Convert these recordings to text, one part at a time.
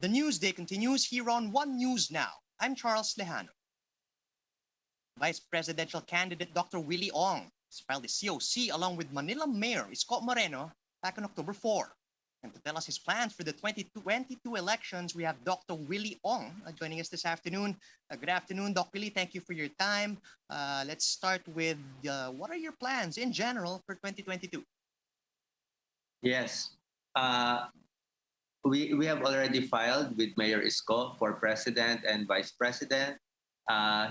The news day continues here on One News Now. I'm Charles Lejano. Vice presidential candidate Dr. Willie Ong has filed a COC along with Manila Mayor Isko Moreno back on October 4. And to tell us his plans for the 2022 elections, we have Dr. Willie Ong joining us this afternoon. Good afternoon, Doc Willie. Thank you for your time. Let's start with what are your plans in general for 2022? Yes. Uh, we have already filed with Mayor Isko for president and vice president.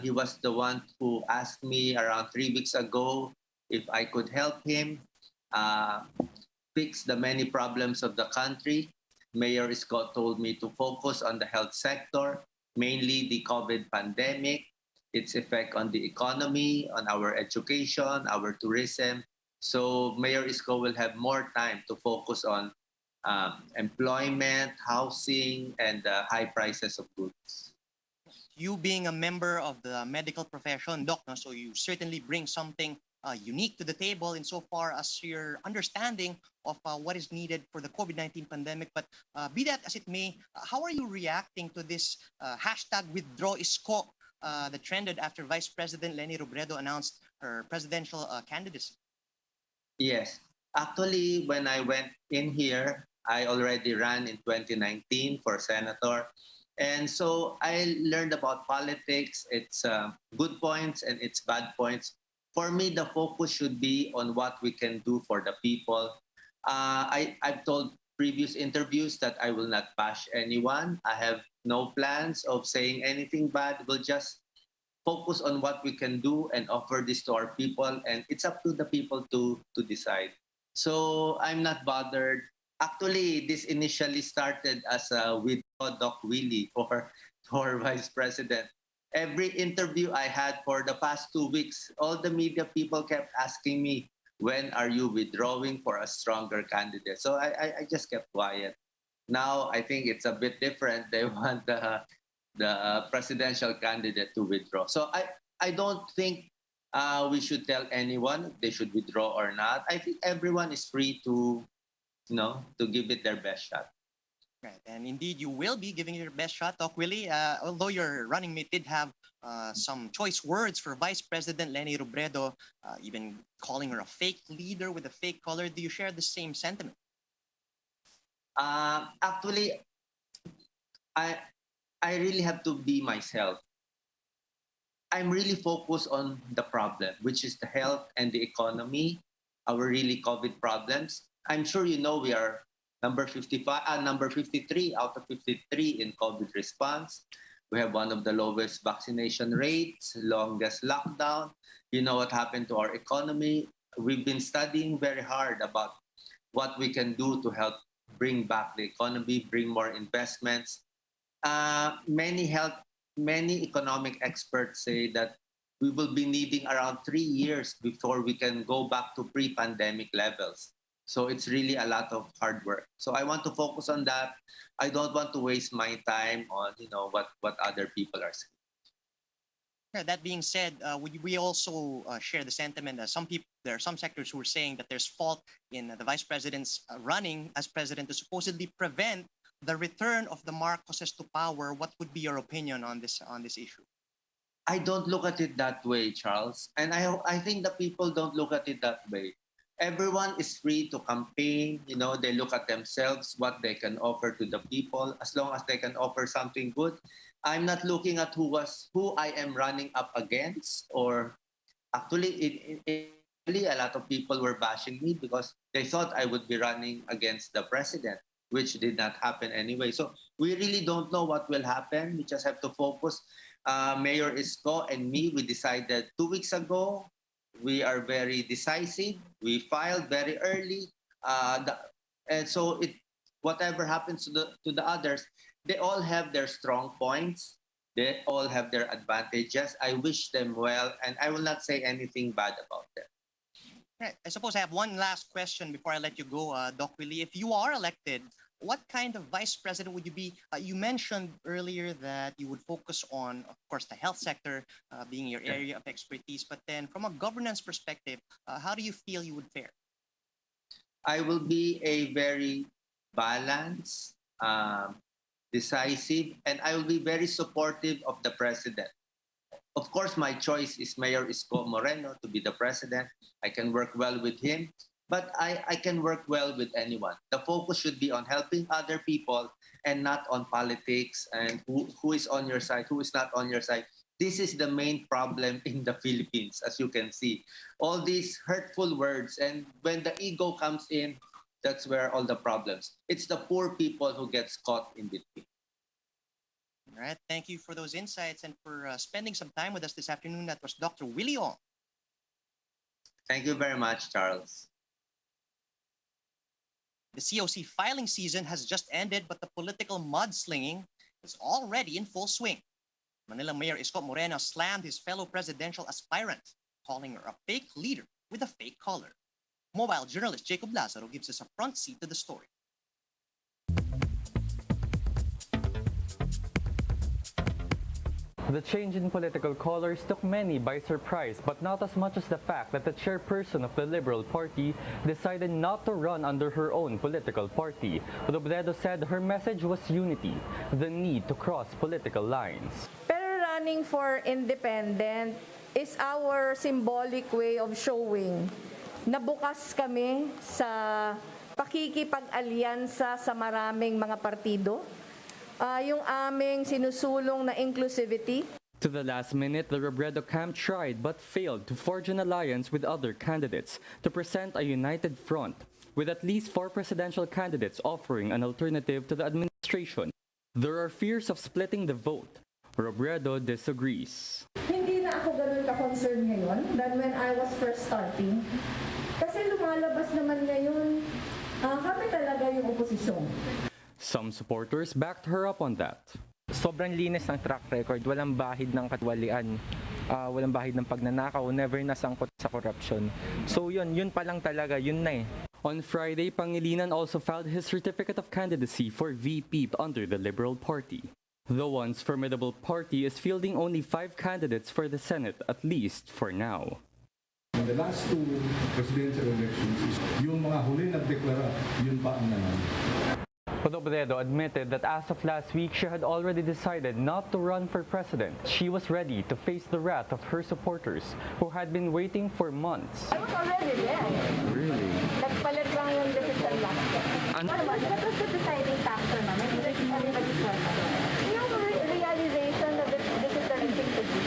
He was the one who asked me around 3 weeks ago if I could help him uh, fix the many problems of the country. Mayor Isko told me to focus on the health sector, mainly the COVID pandemic, its effect on the economy, on our education, our tourism. So Mayor Isko will have more time to focus on employment, housing, and high prices of goods. You being a member of the medical profession, Doc, no, so you certainly bring something unique to the table insofar as your understanding of what is needed for the COVID-19 pandemic. But be that as it may, how are you reacting to this hashtag withdraw isko that trended after Vice President Leni Robredo announced her presidential candidacy? Yes. Actually, when I went in here, I already ran in 2019 for senator. And so I learned about politics, its good points and its bad points. For me, the focus should be on what we can do for the people. I've told previous interviews that I will not bash anyone. I have no plans of saying anything bad. We'll just focus on what we can do and offer this to our people, and it's up to the people to decide. So I'm not bothered. Actually, this initially started as a with Doc Willie for vice president. Every interview I had for the past 2 weeks, all the media people kept asking me, when are you withdrawing for a stronger candidate? So I just kept quiet. Now I think it's a bit different. They want the presidential candidate to withdraw. So I don't think we should tell anyone if they should withdraw or not. I think everyone is free to to give it their best shot. Right, and indeed, you will be giving it your best shot, Doc Willie. Although your running mate did have some choice words for Vice President Leni Robredo, even calling her a fake leader with a fake color, do you share the same sentiment? Actually, I I really have to be myself. I'm really focused on the problem, which is the health and the economy, our really COVID problems. I'm sure you know we are number 55, number 53 out of 53 in COVID response. We have one of the lowest vaccination rates, longest lockdown. You know what happened to our economy. We've been studying very hard about what we can do to help bring back the economy, bring more investments. Many economic experts say that we will be needing around 3 years before we can go back to pre-pandemic levels. So it's really a lot of hard work. So I want to focus on that. I don't want to waste my time on what other people are saying. Yeah, that being said, we also share the sentiment that some people, there are some sectors who are saying that there's fault in the vice president's running as president to supposedly prevent the return of the Marcoses to power. What would be your opinion on this issue? I don't look at it that way, Charles. And I think the people don't look at it that way. Everyone is free to campaign. They look at themselves, what they can offer to the people, as long as they can offer something good. I'm not looking at who I am running up against. Or actually, really a lot of people were bashing me because they thought I would be running against the president, which did not happen anyway. So we really don't know what will happen. We just have to focus. Mayor Isko and me, we decided 2 weeks ago. We are very decisive. We filed very early, and so whatever happens to the others, they all have their strong points. They all have their advantages. I wish them well, and I will not say anything bad about them. Right. I suppose I have one last question before I let you go, Doc Willie. If you are elected, what kind of vice president would you be? You mentioned earlier that you would focus on, of course, the health sector being your Yeah. area of expertise. But then, from a governance perspective, how do you feel you would fare? I will be a very balanced, decisive, and I will be very supportive of the president. Of course, my choice is Mayor Isko Moreno to be the president. I can work well with him, but I can work well with anyone. The focus should be on helping other people and not on politics and who is on your side, who is not on your side. This is the main problem in the Philippines, as you can see. All these hurtful words, and when the ego comes in, that's where all the problems. It's the poor people who gets caught in between. All right, thank you for those insights and for spending some time with us this afternoon. That was Dr. Willie Ong. Thank you very much, Charles. The COC filing season has just ended, but the political mudslinging is already in full swing. Manila Mayor Isko Moreno slammed his fellow presidential aspirant, calling her a fake leader with a fake collar. Mobile journalist Jacob Lazaro gives us a front seat to the story. The change in political colors took many by surprise, but not as much as the fact that the chairperson of the Liberal Party decided not to run under her own political party. Robredo said her message was unity, the need to cross political lines. Pero running for independent is our symbolic way of showing na bukas kami sa pakikipag-alyansa sa maraming mga partido. Yung aming sinusulong na inclusivity. To the last minute, the Robredo camp tried but failed to forge an alliance with other candidates to present a united front, with at least 4 presidential candidates offering an alternative to the administration. There are fears of splitting the vote. Robredo disagrees. Hindi na ako ganun ka-concerned ngayon than when I was first starting. Kasi lumalabas naman ngayon, kami talaga yung oposisyon. Some supporters backed her up on that. Sobrang linis ng track record, walang bahid ng katwalian, walang bahid ng pagnanakaw, never nasangkot sa corruption. So yun pa lang talaga, yun na eh. On Friday, Pangilinan also filed his certificate of candidacy for VP under the Liberal Party. The once formidable party is fielding only 5 candidates for the Senate, at least for now. In the last 2 presidential elections, yung mga huli nagdeklara, yun pa ang nanalo. Robredo admitted that as of last week, she had already decided not to run for president. She was ready to face the wrath of her supporters, who had been waiting for months. I was already there. Really? Nagpalit lang yung decision last year. What was the deciding factor naman? Everybody's yung realization that this is the right thing to do.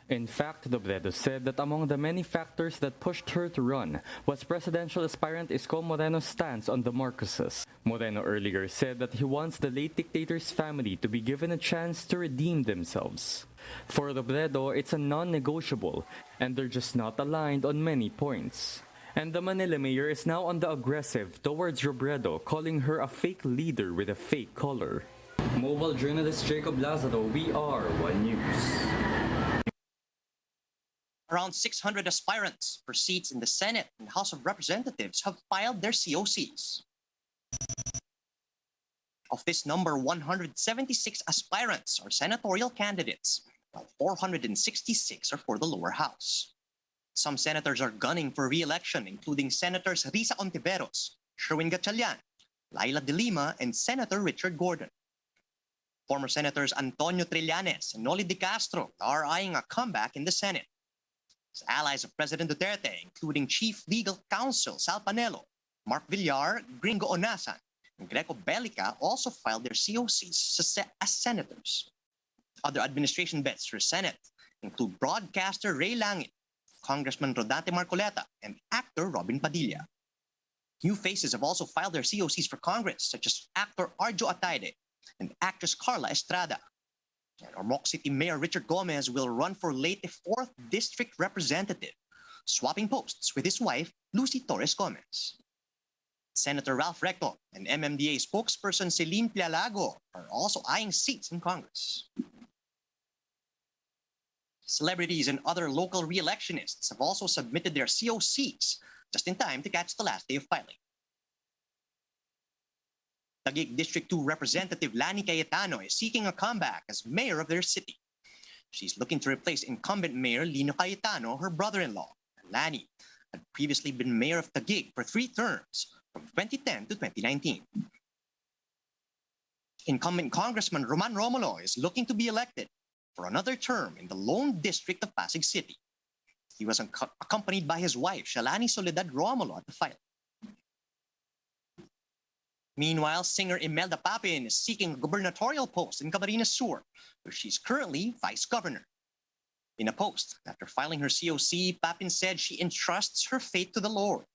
In fact, Robredo said that among the many factors that pushed her to run was presidential aspirant Isko Moreno's stance on the Marcoses. Moreno earlier said that he wants the late dictator's family to be given a chance to redeem themselves. For Robredo, it's a non-negotiable, and they're just not aligned on many points. And the Manila mayor is now on the aggressive towards Robredo, calling her a fake leader with a fake collar. Mobile journalist Jacob Lazaro, we are One News. Around 600 aspirants for seats in the Senate and House of Representatives have filed their COCs. Of this number, 176 aspirants are senatorial candidates, while 466 are for the lower house. Some senators are gunning for re-election, including Senators Risa Ontiveros, Sherwin Gatchalian, Laila De Lima, and Senator Richard Gordon. Former Senators Antonio Trillanes and Noli De Castro are eyeing a comeback in the Senate. As allies of President Duterte, including Chief Legal Counsel Sal Panelo, Mark Villar, Gringo Onasan, and Greco Bellica also filed their COCs as senators. Other administration bets for Senate include broadcaster Ray Langit, Congressman Rodante Marcoleta, and actor Robin Padilla. New faces have also filed their COCs for Congress, such as actor Arjo Ataide and actress Carla Estrada. And Ormoc City Mayor Richard Gomez will run for Leyte 4th District Representative, swapping posts with his wife, Lucy Torres Gomez. Senator Ralph Recto and MMDA spokesperson Celine Pialago are also eyeing seats in Congress. Celebrities and other local re-electionists have also submitted their COCs just in time to catch the last day of filing. Taguig District 2 Representative Leni Cayetano is seeking a comeback as mayor of their city. She's looking to replace incumbent Mayor Lino Cayetano, her brother-in-law. Leni had previously been mayor of Taguig for 3 terms, from 2010 to 2019. Incumbent Congressman Roman Romulo is looking to be elected for another term in the Lone District of Pasig City. He was accompanied by his wife, Leni Soledad Romulo, at the filing. Meanwhile, singer Imelda Papin is seeking a gubernatorial post in Camarines Sur, where she's currently vice governor. In a post, after filing her COC, Papin said she entrusts her fate to the Lord,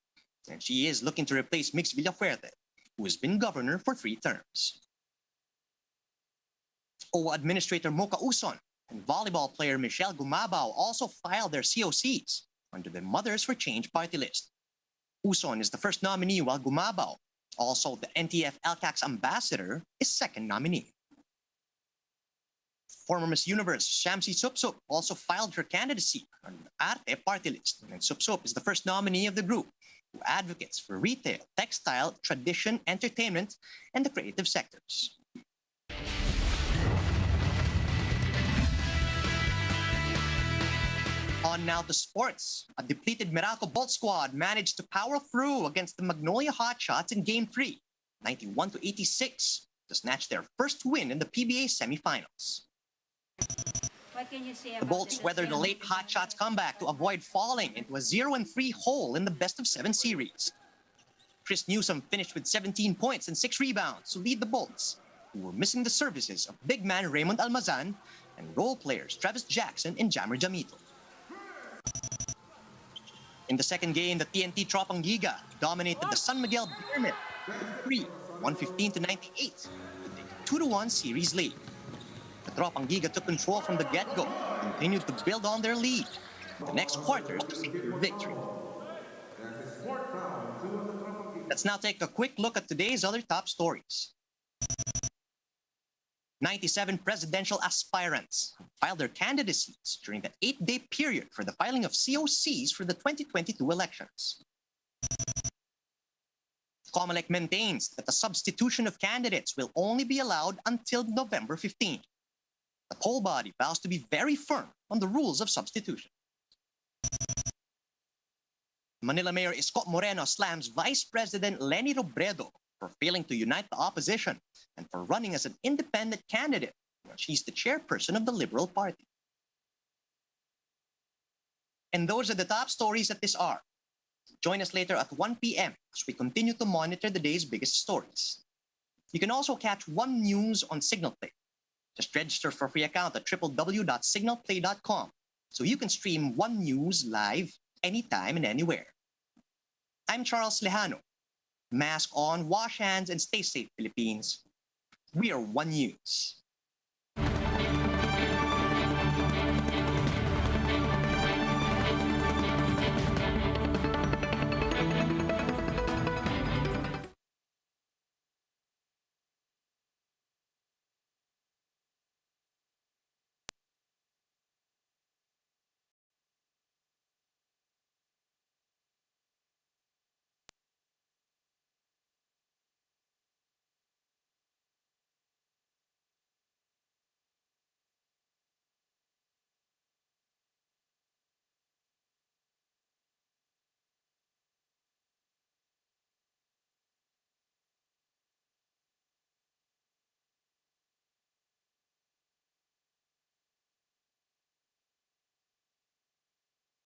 and she is looking to replace Mix Villafuerte, who has been governor for 3 terms. OWA Administrator Mocha Uson and volleyball player Michelle Gumabao also filed their COCs under the Mothers for Change party list. Uson is the first nominee, while Gumabao, also the NTF LCAC's ambassador, is second nominee. Former Miss Universe Shamsi Supsup also filed her candidacy on the Arte party list, and Supsup is the first nominee of the group, who advocates for retail, textile, tradition, entertainment, and the creative sectors. On now to sports. A depleted Meralco Bolt squad managed to power through against the Magnolia Hotshots in Game 3, 91-86, to snatch their first win in the PBA semifinals. What can you say The about Bolts weathered the late Hotshots comeback to avoid falling into a 0-3 hole in the best-of-7 series. Chris Newsom finished with 17 points and 6 rebounds to lead the Bolts, who were missing the services of big man Raymond Almazan and role players Travis Jackson and Jammer Jamito. In the second game, the TNT Tropang Giga dominated the San Miguel Beermen 3, 115-98, to take a 2-1 series lead. The Tropang Giga took control from the get-go and continued to build on their lead in the next quarters to secure victory. Let's now take a quick look at today's other top stories. 97 presidential aspirants filed their candidacies during the 8-day period for the filing of COCs for the 2022 elections. COMELEC maintains that the substitution of candidates will only be allowed until November 15. The poll body vows to be very firm on the rules of substitution. Manila Mayor Isko Moreno slams Vice President Leni Robredo for failing to unite the opposition and for running as an independent candidate when she's the chairperson of the Liberal Party. And those are the top stories at this hour. Join us later at 1 p.m. as we continue to monitor the day's biggest stories. You can also catch One News on Signal Play. Just register for a free account at www.signalplay.com so you can stream One News live anytime and anywhere. I'm Charles Lejano. Mask on, wash hands, and stay safe, Philippines. We are One News.